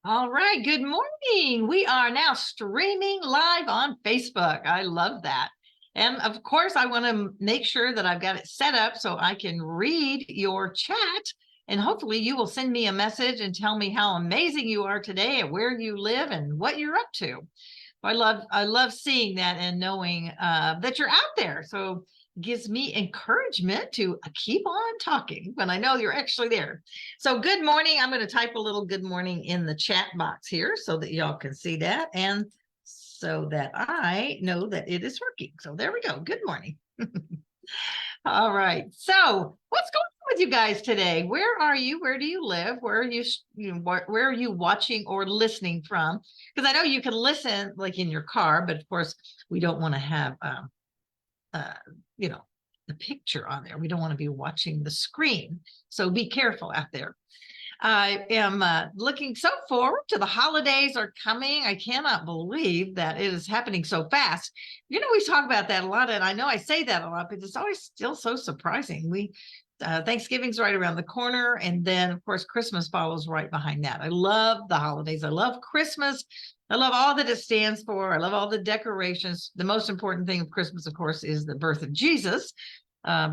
All right, good morning. We are now streaming live on Facebook. I love that. And of course, I want to make sure that I've got it set up so I can read your chat. And hopefully you will send me a message and tell me how amazing you are today and where you live and what you're up to. I love seeing that and knowing that you're out there. So it gives me encouragement to keep on talking when I know you're actually there. So good morning. I'm going to type a little good morning in the chat box here so that y'all can see that and so that I know that it is working. So there we go. Good morning. All right. So what's going on with you guys today? Where are you? Where do you live? Where are where are you watching or listening from? Because I know you can listen like in your car, but of course we don't want to have, uh, you know, the picture on there. We don't want to be watching the screen. So be careful out there. I am looking so forward to the holidays are coming. I cannot believe that it is happening so fast. We talk about that a lot, and I know I say that a lot, but it's always still so surprising. Thanksgiving's right around the corner, and then of course Christmas follows right behind that. I love the holidays. I love Christmas. I love all that it stands for. I love all the decorations. The most important thing of Christmas, of course, is the birth of Jesus.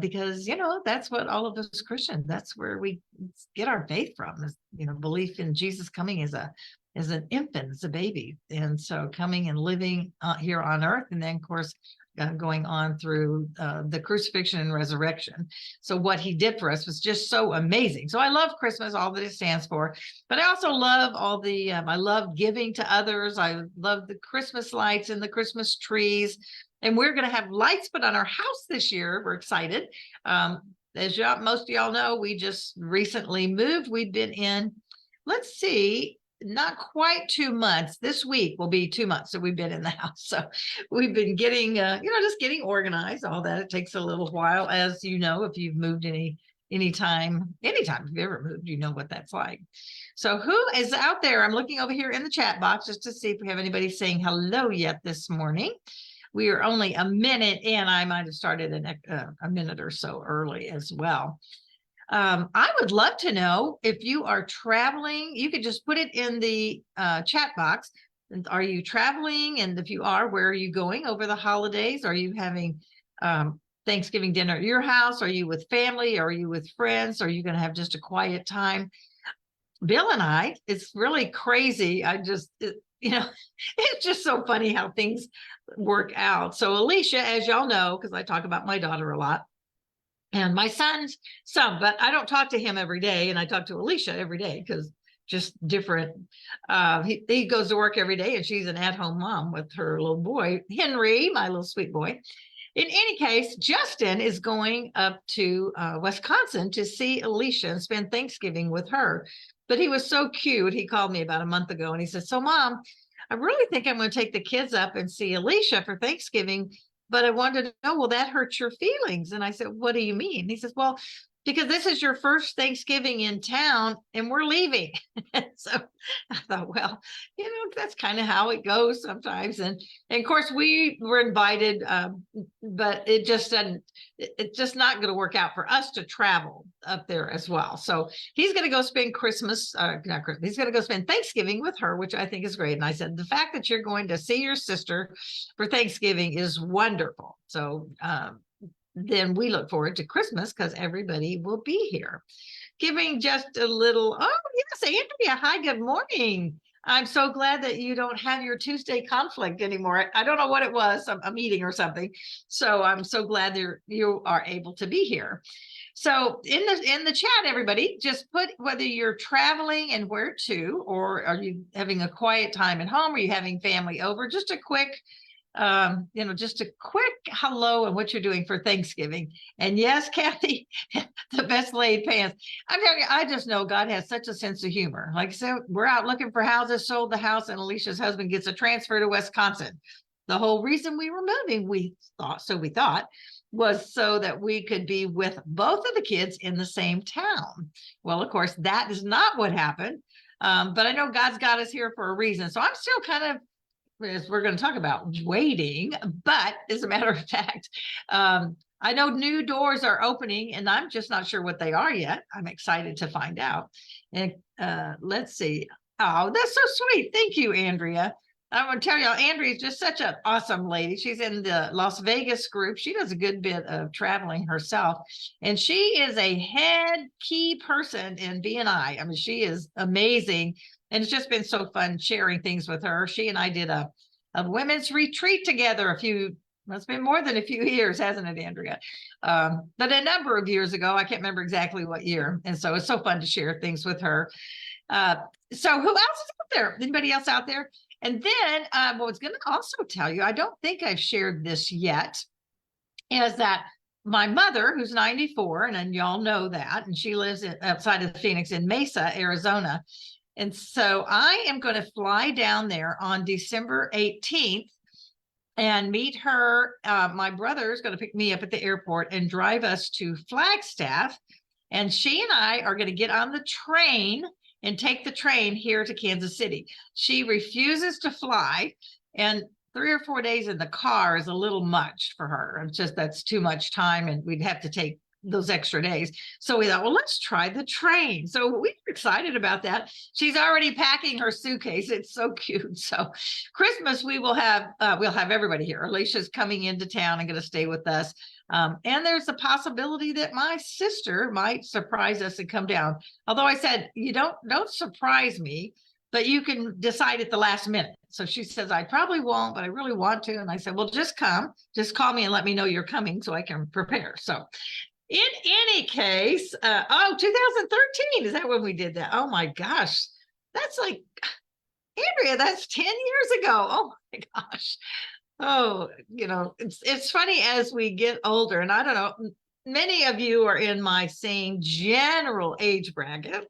Because that's what all of us Christians, that's where we get our faith from, is belief in Jesus coming as an infant, as a baby, and so coming and living here on earth, and then of course going on through the crucifixion and resurrection. So what he did for us was just so amazing. So I love Christmas, all that it stands for, but I also love all the I love giving to others. I love the Christmas lights and the Christmas trees. And we're going to have lights put on our house this year. We're excited. As most of y'all know, we just recently moved. We've been in, let's see, not quite 2 months. This week will be 2 months that we've been in the house. So we've been getting, just getting organized, all that. It takes a little while, as you know, if you've moved anytime you've ever moved, you know what that's like. So who is out there? I'm looking over here in the chat box just to see if we have anybody saying hello yet this morning. We are only a minute in. I might have started a minute or so early as well. I would love to know if you are traveling. You could just put it in the chat box. Are you traveling? And if you are, where are you going over the holidays? Are you having Thanksgiving dinner at your house? Are you with family? Are you with friends? Are you going to have just a quiet time? Bill and I, it's really crazy. It's just so funny how things work out. So Alicia, as y'all know, because I talk about my daughter a lot, and my son's some, but I don't talk to him every day, and I talk to Alicia every day because just different. He goes to work every day, and she's an at-home mom with her little boy, Henry, my little sweet boy. In any case, Justin is going up to Wisconsin to see Alicia and spend Thanksgiving with her. But he was so cute. He called me about a month ago and he said, "So Mom, I really think I'm going to take the kids up and see Alicia for Thanksgiving, but I wanted to know, will that hurt your feelings?" And I said, "What do you mean?" He says, "Well, because this is your first Thanksgiving in town and we're leaving." So I thought, well, that's kind of how it goes sometimes. And of course we were invited, but it's just not going to work out for us to travel up there as well. So he's going to go spend not Christmas, he's going to go spend Thanksgiving with her, which I think is great. And I said, the fact that you're going to see your sister for Thanksgiving is wonderful. So, then we look forward to Christmas because everybody will be here. Giving just a little, oh yes, Andrea, hi, good morning. I'm so glad that you don't have your Tuesday conflict anymore. I don't know what it was, a meeting or something. So I'm so glad you are able to be here. So in the chat, everybody, just put whether you're traveling and where to, or are you having a quiet time at home? Are you having family over? Just a quick just a quick hello and what you're doing for Thanksgiving. And yes, Kathy, the best laid plans. I'm telling you, I just know God has such a sense of humor. Like I said, we're out looking for houses, sold the house, and Alicia's husband gets a transfer to Wisconsin. The whole reason we were moving, we thought, was so that we could be with both of the kids in the same town. Well, of course, that is not what happened. But I know God's got us here for a reason. So I'm still kind of, as we're going to talk about, waiting, but as a matter of fact, I know new doors are opening, and I'm just not sure what they are yet. I'm excited to find out. And let's see. Oh, that's so sweet. Thank you, Andrea. I want to tell y'all, Andrea is just such an awesome lady. She's in the Las Vegas group. She does a good bit of traveling herself, and she is a head key person in BNI. I mean, she is amazing, and it's just been so fun sharing things with her. She and I did a women's retreat together well, it's been more than a few years, hasn't it, Andrea? But a number of years ago, I can't remember exactly what year. And so it's so fun to share things with her. So who else is out there? Anybody else out there? And then what I was going to also tell you, I don't think I've shared this yet, is that my mother, who's 94, and then y'all know that, and she lives outside of Phoenix in Mesa, Arizona. And so I am going to fly down there on December 18th and meet her. My brother is going to pick me up at the airport and drive us to Flagstaff. And she and I are going to get on the train and take the train here to Kansas City. She refuses to fly, and 3 or 4 days in the car is a little much for her. It's just, that's too much time, and we'd have to take those extra days. So we thought, well, let's try the train. So we were excited about that. She's already packing her suitcase. It's so cute. So Christmas, we'll have everybody here. Alicia's coming into town and going to stay with us. And there's a possibility that my sister might surprise us and come down. Although I said, you don't surprise me, but you can decide at the last minute. So she says, I probably won't, but I really want to. And I said, well, just come, just call me and let me know you're coming so I can prepare. So in any case, 2013, is that when we did that? Oh my gosh, that's like, Andrea, that's 10 years ago. Oh my gosh. Oh, it's funny as we get older, and I don't know, many of you are in my same general age bracket.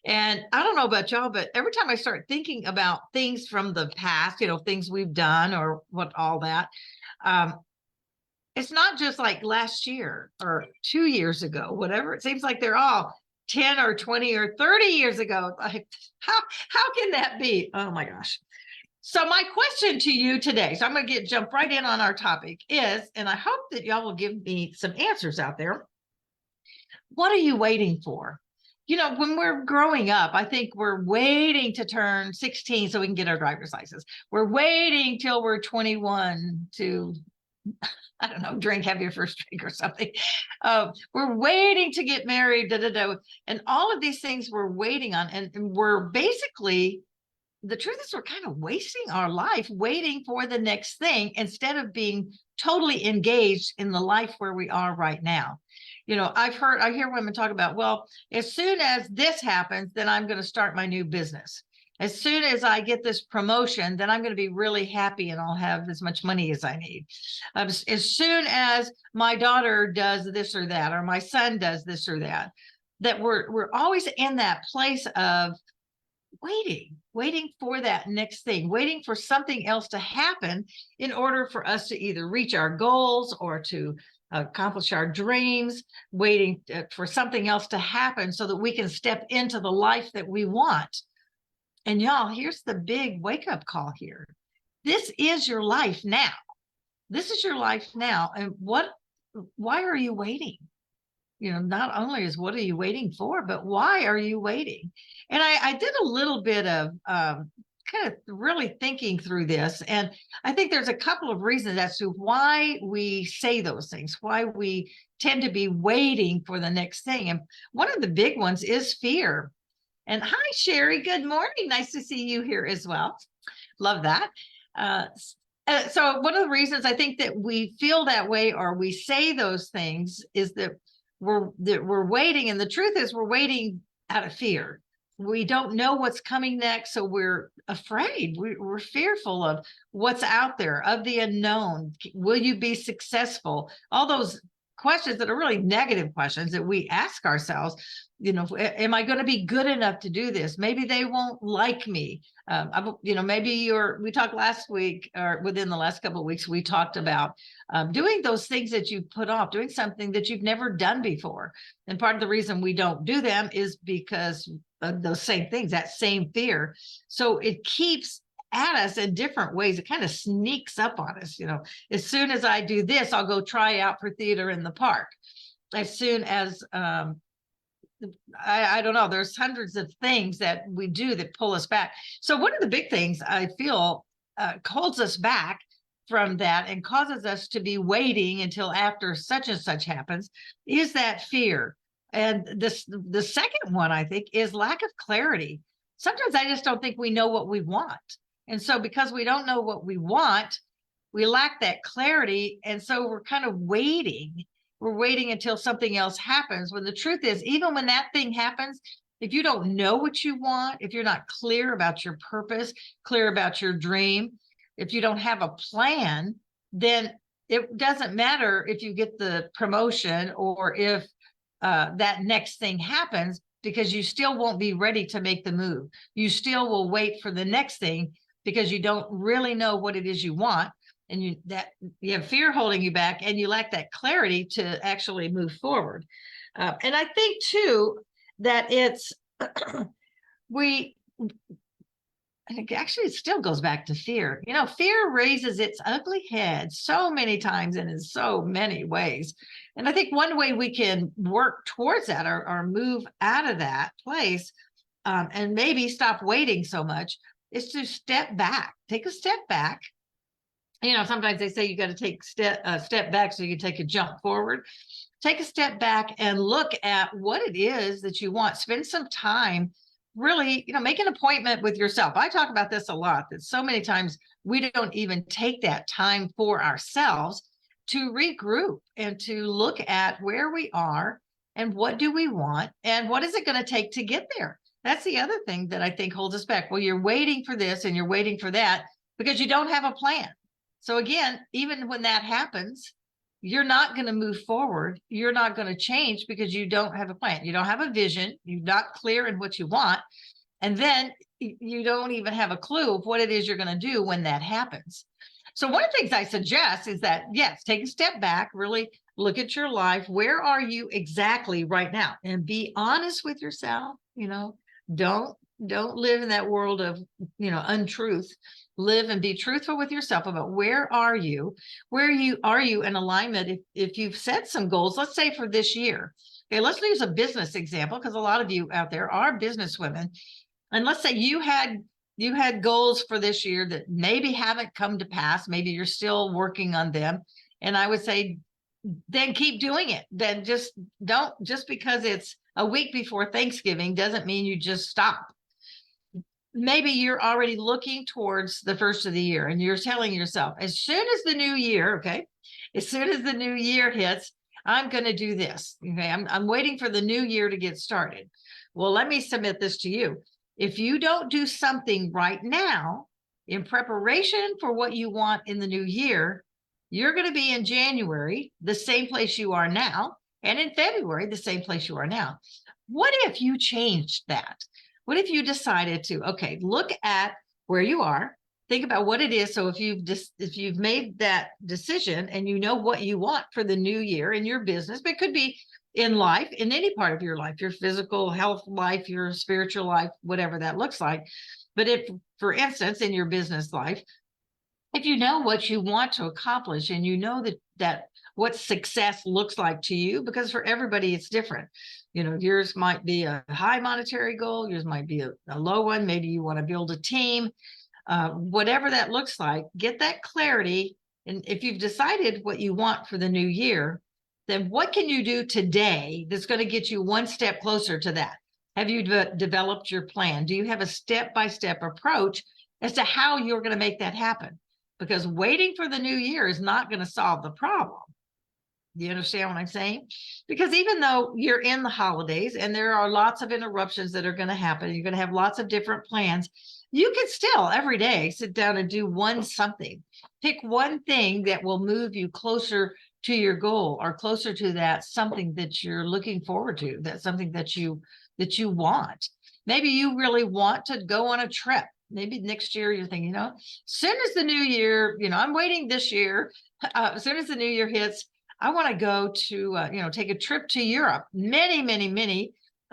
And I don't know about y'all, but every time I start thinking about things from the past, things we've done or all that, it's not just like last year or 2 years ago, whatever. It seems like they're all 10 or 20 or 30 years ago. Like, how can that be? Oh my gosh. So my question to you today, so I'm going to jump right in on our topic is, and I hope that y'all will give me some answers out there. What are you waiting for? When we're growing up, I think we're waiting to turn 16 so we can get our driver's license. We're waiting till we're 21 to, I don't know, have your first drink or something. We're waiting to get married, and all of these things we're waiting on. And we're basically, the truth is, we're kind of wasting our life waiting for the next thing instead of being totally engaged in the life where we are right now. I hear women talk about, well, as soon as this happens, then I'm going to start my new business. As soon as I get this promotion, then I'm going to be really happy and I'll have as much money as I need. As soon as my daughter does this or that, or my son does this or that, that we're always in that place of waiting for that next thing, waiting for something else to happen in order for us to either reach our goals or to accomplish our dreams, waiting for something else to happen so that we can step into the life that we want. And y'all, here's the big wake-up call here. This is your life now. This is your life now. And why are you waiting? Not only is what are you waiting for, but why are you waiting? And I did a little bit of kind of really thinking through this. And I think there's a couple of reasons as to why we say those things, why we tend to be waiting for the next thing. And one of the big ones is fear. And hi, Sherry. Good morning. Nice to see you here as well. Love that. So one of the reasons I think that we feel that way or we say those things is that we're waiting. And the truth is we're waiting out of fear. We don't know what's coming next. So we're afraid. We're fearful of what's out there, of the unknown. Will you be successful? All those questions that are really negative questions that we ask ourselves. Am I going to be good enough to do this? Maybe they won't like me. Maybe we talked last week or within the last couple of weeks, we talked about doing those things that you put off, doing something that you've never done before. And part of the reason we don't do them is because of those same things, that same fear. So it keeps at us in different ways. It kind of sneaks up on us. As soon as I do this, I'll go try out for theater in the park. As soon as I don't know, there's hundreds of things that we do that pull us back. So one of the big things I feel holds us back from that and causes us to be waiting until after such and such happens is that fear. And the second one, I think, is lack of clarity. Sometimes I just don't think we know what we want. And so because we don't know what we want, we lack that clarity. And so we're kind of waiting. We're waiting until something else happens, when the truth is, even when that thing happens, if you don't know what you want, if you're not clear about your purpose, clear about your dream, if you don't have a plan, then it doesn't matter if you get the promotion or if that next thing happens, because you still won't be ready to make the move. You still will wait for the next thing because you don't really know what it is you want. And you have fear holding you back, and you lack that clarity to actually move forward. And I think too that it's I think actually it still goes back to fear. Fear raises its ugly head so many times and in so many ways. And I think one way we can work towards that, or move out of that place, and maybe stop waiting so much, is to step back, take a step back. Sometimes they say you got to take a step back so you can take a jump forward. Take a step back and look at what it is that you want. Spend some time really, make an appointment with yourself. I talk about this a lot, that so many times we don't even take that time for ourselves to regroup and to look at where we are and what do we want and what is it going to take to get there. That's the other thing that I think holds us back. Well, you're waiting for this and you're waiting for that because you don't have a plan. So again, even when that happens, you're not going to move forward. You're not going to change because you don't have a plan. You don't have a vision. You're not clear in what you want. And then you don't even have a clue of what it is you're going to do when that happens. So one of the things I suggest is that, yes, take a step back, really look at your life. Where are you exactly right now? And be honest with yourself. Don't live in that world of, untruth. Live and be truthful with yourself about where are you in alignment. If you've set some goals, let's say for this year, okay, let's use a business example, because a lot of you out there are business women. And let's say you had goals for this year that maybe haven't come to pass. Maybe you're still working on them. And I would say, then keep doing it. Then just because it's a week before Thanksgiving doesn't mean you just stop. Maybe you're already looking towards the first of the year and you're telling yourself, as soon as the new year, as soon as the new year hits, I'm going to do this. Okay. I'm waiting for the new year to get started. Well, let me submit this to you. If you don't do something right now in preparation for what you want in the new year, you're going to be in January, the same place you are now, and in February, the same place you are now. What if you changed that? What if you decided to, look at where you are, think about what it is. So if you've made that decision and you know what you want for the new year in your business, but it could be in life, in any part of your life, your physical health life, your spiritual life, whatever that looks like. But if, for instance, in your business life, if you know what you want to accomplish and you know that what success looks like to you, because for everybody it's different. Yours might be a high monetary goal, yours might be a low one. Maybe you want to build a team, whatever that looks like, get that clarity. And if you've decided what you want for the new year, then what can you do today that's going to get you one step closer to that? Have you developed your plan? Do you have a step-by-step approach as to how you're going to make that happen? Because waiting for the new year is not going to solve the problem. Do you understand what I'm saying? Because even though you're in the holidays and there are lots of interruptions that are going to happen, you're going to have lots of different plans, you can still every day sit down and do something. Pick one thing that will move you closer to your goal, or closer to that something that you're looking forward to, that's something that you want. Maybe you really want to go on a trip. Maybe next year you're thinking, as soon as the new year, I'm waiting this year, as soon as the new year hits, I want to go to, take a trip to Europe. Many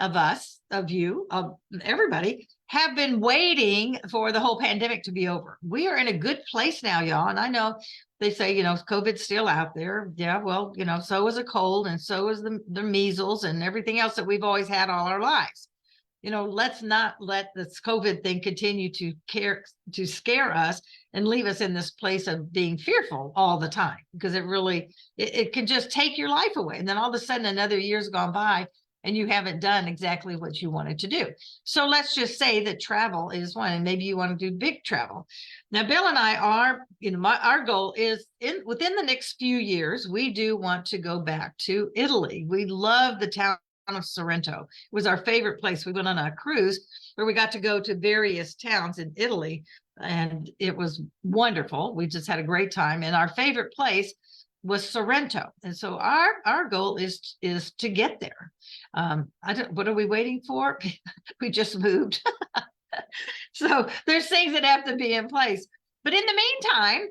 of us, of you, of everybody, have been waiting for the whole pandemic to be over. We are in a good place now, y'all. And I know they say, COVID's still out there. Yeah, well, so is a cold, and so is the measles and everything else that we've always had all our lives. Let's not let this COVID thing continue to scare us and leave us in this place of being fearful all the time, because it can just take your life away. And then all of a sudden another year's gone by and you haven't done exactly what you wanted to do. So let's just say that travel is one, and maybe you want to do big travel. Now, Bill and I are, our goal is within the next few years, we do want to go back to Italy. We love the town of Sorrento. It was our favorite place. We went on a cruise where we got to go to various towns in Italy, and it was wonderful. We just had a great time, and our favorite place was Sorrento. And so our goal is to get there. What are we waiting for? We just moved. So there's things that have to be in place. But in the meantime,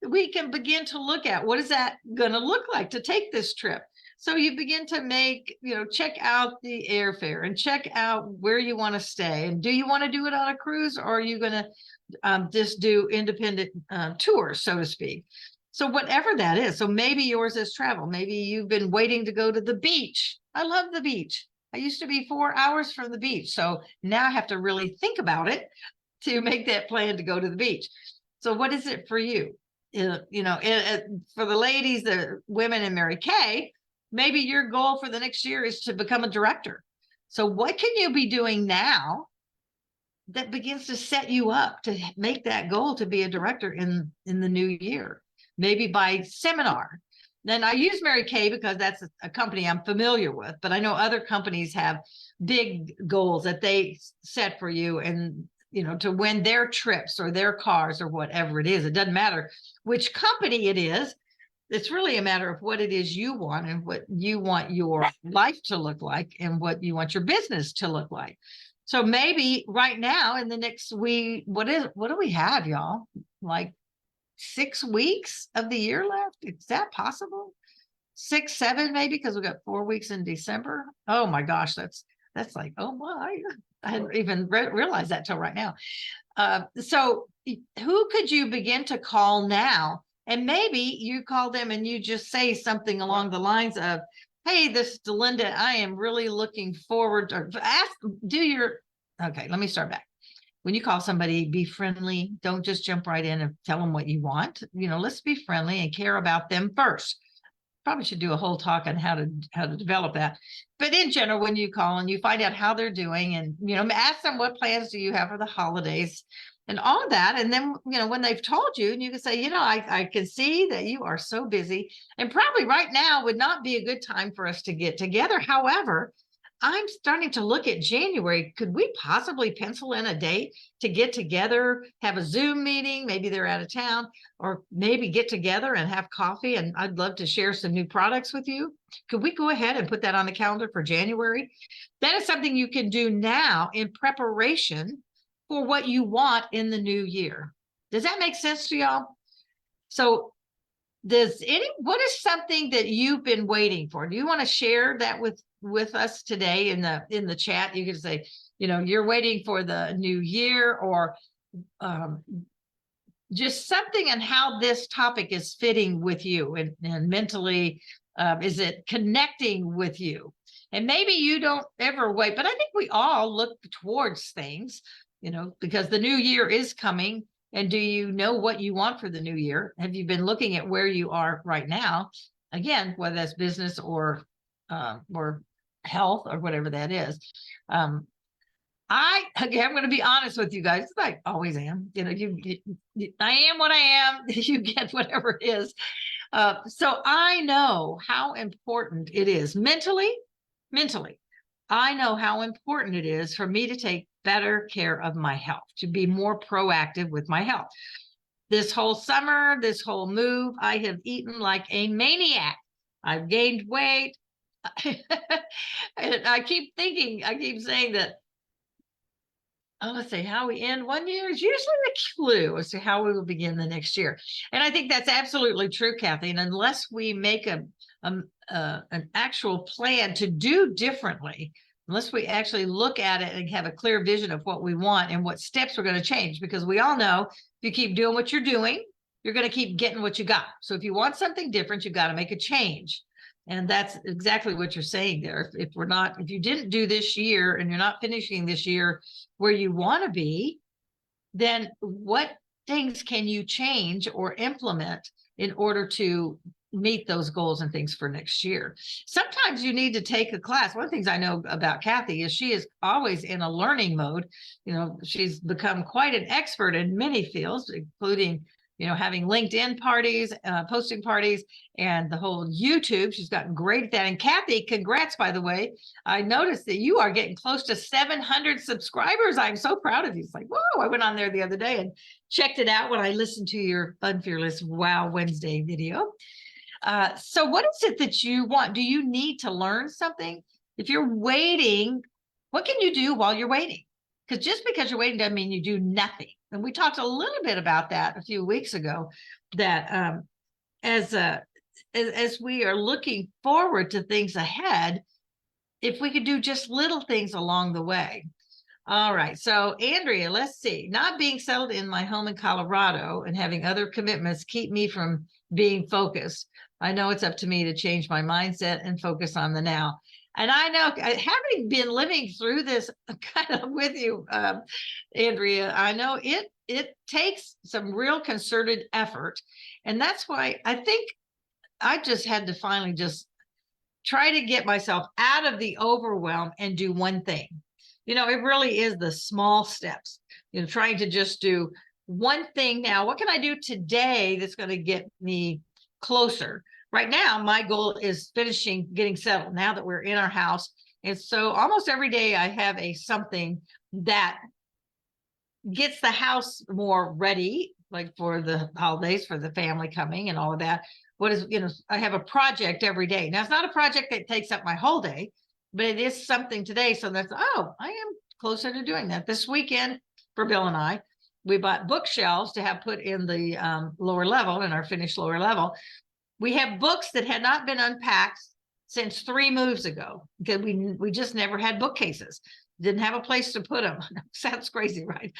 we can begin to look at what is that going to look like to take this trip. So you begin to check out the airfare and check out where you want to stay. And do you want to do it on a cruise, or are you going to just do independent tours, so to speak? So whatever that is. So maybe yours is travel. Maybe you've been waiting to go to the beach. I love the beach. I used to be 4 hours from the beach. So now I have to really think about it to make that plan to go to the beach. So what is it for you? For the ladies, the women in Mary Kay, maybe your goal for the next year is to become a director. So what can you be doing now that begins to set you up to make that goal to be a director in the new year? Maybe by seminar. Then I use Mary Kay because that's a company I'm familiar with, but I know other companies have big goals that they set for you, and to win their trips or their cars or whatever it is. It doesn't matter which company it is. It's really a matter of what it is you want and what you want your life to look like and what you want your business to look like. So maybe right now in the next week, what do we have, y'all? Like 6 weeks of the year left? Is that possible? 6, 7 maybe, because we got 4 weeks in December. Oh my gosh, that's like, oh my, I hadn't even realized that till right now. So who could you begin to call now? And maybe you call them and you just say something along the lines of, hey, this is Delinda. I am really looking forward to okay, let me start back. When you call somebody, be friendly. Don't just jump right in and tell them what you want. Let's be friendly and care about them first. Probably should do a whole talk on how to develop that. But in general, when you call and you find out how they're doing, and ask them, what plans do you have for the holidays and all of that. And then when they've told you, and you can say, I can see that you are so busy, and probably right now would not be a good time for us to get together. However, I'm starting to look at January. Could we possibly pencil in a date to get together, have a Zoom meeting? Maybe they're out of town, or maybe get together and have coffee. And I'd love to share some new products with you. Could we go ahead and put that on the calendar for January? That is something you can do now in preparation for what you want in the new year. Does that make sense to y'all? So what is something that you've been waiting for? Do you want to share that with us today in the chat? You can say, you're waiting for the new year, or just something, and how this topic is fitting with you and mentally, is it connecting with you? And maybe you don't ever wait, but I think we all look towards things, because the new year is coming. And do you know what you want for the new year? Have you been looking at where you are right now? Again, whether that's business or health or whatever that is. I'm going to be honest with you guys. I always am. I am what I am. You get whatever it is. So I know how important it is mentally. I know how important it is for me to take better care of my health, to be more proactive with my health. This whole summer, this whole move, I have eaten like a maniac. I've gained weight. And I keep saying that, let's say how we end one year is usually the clue as to how we will begin the next year. And I think that's absolutely true, Kathy. And unless we make an actual plan to do differently, unless we actually look at it and have a clear vision of what we want and what steps we're going to change, because we all know if you keep doing what you're doing, you're going to keep getting what you got. So if you want something different, you've got to make a change. And that's exactly what you're saying there. If you didn't do this year and you're not finishing this year where you want to be, then what things can you change or implement in order to meet those goals and things for next year? Sometimes you need to take a class. One of the things I know about Kathy is she is always in a learning mode. You know, she's become quite an expert in many fields, including, you know, having LinkedIn parties, posting parties, and the whole YouTube. She's gotten great at that. And Kathy, congrats, by the way. I noticed that you are getting close to 700 subscribers. I'm so proud of you. It's like, whoa, I went on there the other day and checked it out when I listened to your Fun Fearless Wow Wednesday video. So what is it that you want? Do you need to learn something? If you're waiting, what can you do while you're waiting? Because just because you're waiting doesn't mean you do nothing. And we talked a little bit about that a few weeks ago, that as we are looking forward to things ahead, if we could do just little things along the way. All right. So Andrea, let's see. Not being settled in my home in Colorado and having other commitments keep me from being focused. I know it's up to me to change my mindset and focus on the now. And I know, having been living through this kind of with you, Andrea, I know it takes some real concerted effort. And that's why I think I just had to finally just try to get myself out of the overwhelm and do one thing. You know, it really is the small steps, you know, trying to just do one thing now. What can I do today that's going to get me closer? Right now, my goal is getting settled now that we're in our house. And so almost every day I have something that gets the house more ready, like for the holidays, for the family coming and all of that. I have a project every day. Now, it's not a project that takes up my whole day, but it is something today. So that's, oh, I am closer to doing that. This weekend for Bill and I, we bought bookshelves to have put in the lower level, in our finished lower level. We have books that had not been unpacked since 3 moves ago, because we just never had bookcases. Didn't have a place to put them. Sounds crazy, right?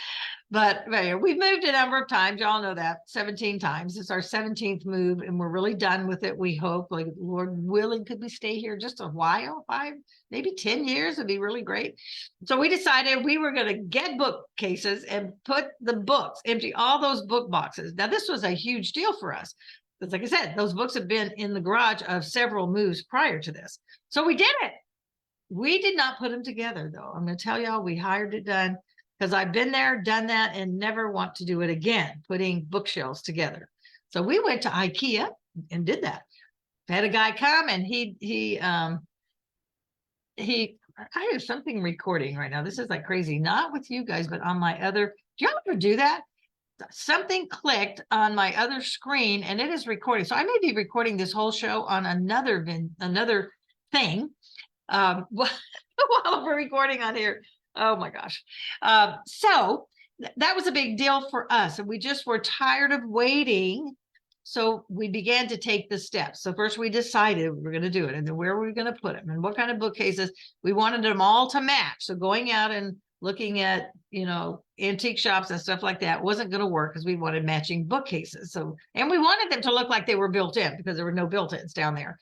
But we've moved a number of times. Y'all know that 17 times. It's our 17th move, and we're really done with it. We hope, like, Lord willing, could we stay here just a while, 5, maybe 10 years? It'd be really great. So we decided we were going to get bookcases and put the books, empty all those book boxes. Now, this was a huge deal for us, because like I said, those books have been in the garage of several moves prior to this. So we did it. We did not put them together, though. I'm going to tell y'all, we hired it done, because I've been there, done that, and never want to do it again, putting bookshelves together. So we went to IKEA and did that. Had a guy come, and I have something recording right now. This is like crazy, not with you guys, but on my other. Do y'all ever do that? Something clicked on my other screen and it is recording. So I may be recording this whole show on another thing. While we're recording on here. Oh my gosh. So that was a big deal for us, and we just were tired of waiting. So we began to take the steps. So first we decided we were going to do it, and then where were we going to put them and what kind of bookcases. We wanted them all to match. So going out and looking at, you know, antique shops and stuff like that wasn't going to work, because we wanted matching bookcases. So, and we wanted them to look like they were built in, because there were no built-ins down there.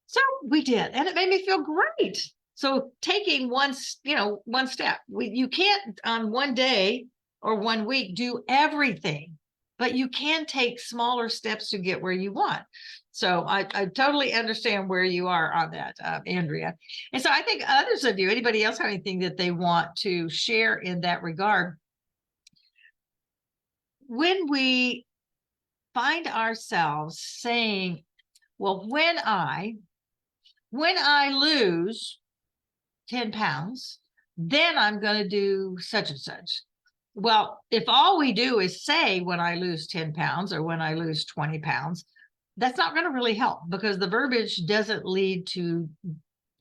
So we did, and it made me feel great. So taking one step, you can't on one day or 1 week do everything, but you can take smaller steps to get where you want. So I totally understand where you are on that, Andrea. And so I think others of you, anybody else have anything that they want to share in that regard? When we find ourselves saying, well, when I lose 10 pounds, then I'm going to do such and such. Well, if all we do is say when I lose 10 pounds or when I lose 20 pounds, that's not going to really help, because the verbiage doesn't lead to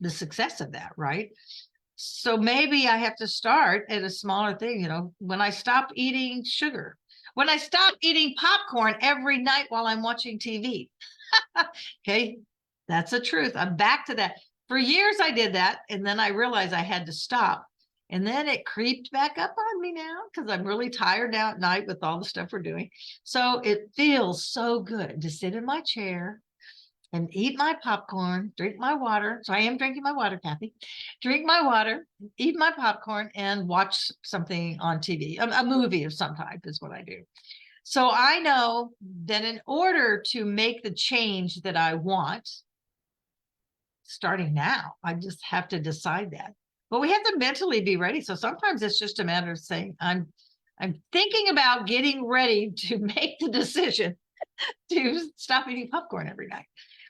the success of that, right? So maybe I have to start at a smaller thing, you know, when I stop eating sugar, when I stop eating popcorn every night while I'm watching TV. Okay, that's the truth. I'm back to that. For years I did that, and then I realized I had to stop. And then it creeped back up on me now because I'm really tired now at night with all the stuff we're doing. So it feels so good to sit in my chair and eat my popcorn, drink my water. So I am drinking my water, Kathy. Drink my water, eat my popcorn, and watch something on TV. A movie of some type is what I do. So I know that in order to make the change that I want, starting now, I just have to decide that. But we have to mentally be ready. So sometimes it's just a matter of saying, I'm thinking about getting ready to make the decision to stop eating popcorn every night.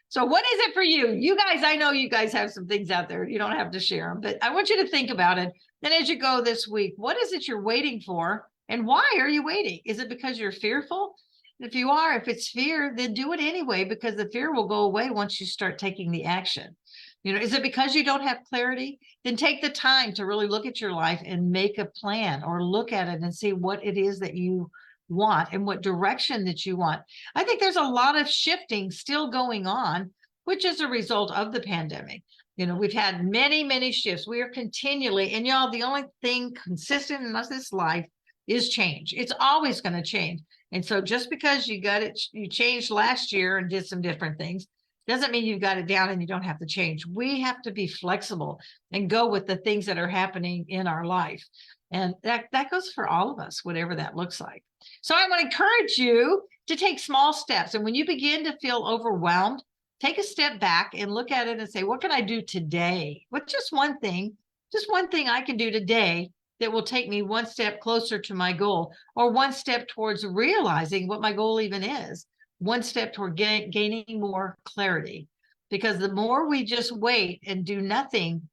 So what is it for you? You guys, I know you guys have some things out there. You don't have to share them, but I want you to think about it. Then as you go this week, what is it you're waiting for? And why are you waiting? Is it because you're fearful? If you are, if it's fear, then do it anyway, because the fear will go away once you start taking the action. You know, is it because you don't have clarity? Then take the time to really look at your life and make a plan, or look at it and see what it is that you want and what direction that you want. I think there's a lot of shifting still going on, which is a result of the pandemic. You know, we've had many, many shifts. We are continually, and y'all, the only thing consistent in this life is change. It's always going to change. And so just because you got it, you changed last year and did some different things, doesn't mean you've got it down and you don't have to change. We have to be flexible and go with the things that are happening in our life. And that goes for all of us, whatever that looks like. So I want to encourage you to take small steps. And when you begin to feel overwhelmed, take a step back and look at it and say, what can I do today? What's just one thing I can do today that will take me one step closer to my goal, or one step towards realizing what my goal even is, one step toward gaining more clarity. Because the more we just wait and do nothing,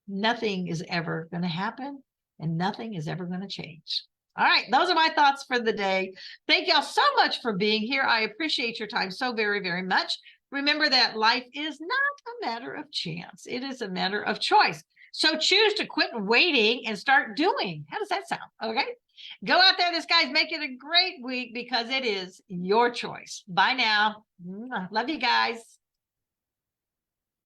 nothing is ever going to happen and nothing is ever going to change. All right, those are my thoughts for the day. Thank y'all so much for being here. I appreciate your time so very, very much. Remember that life is not a matter of chance. It is a matter of choice. So choose to quit waiting and start doing. How does that sound? Okay. Go out there, this guy's, make it a great week, because it is your choice. Bye now. Love you guys.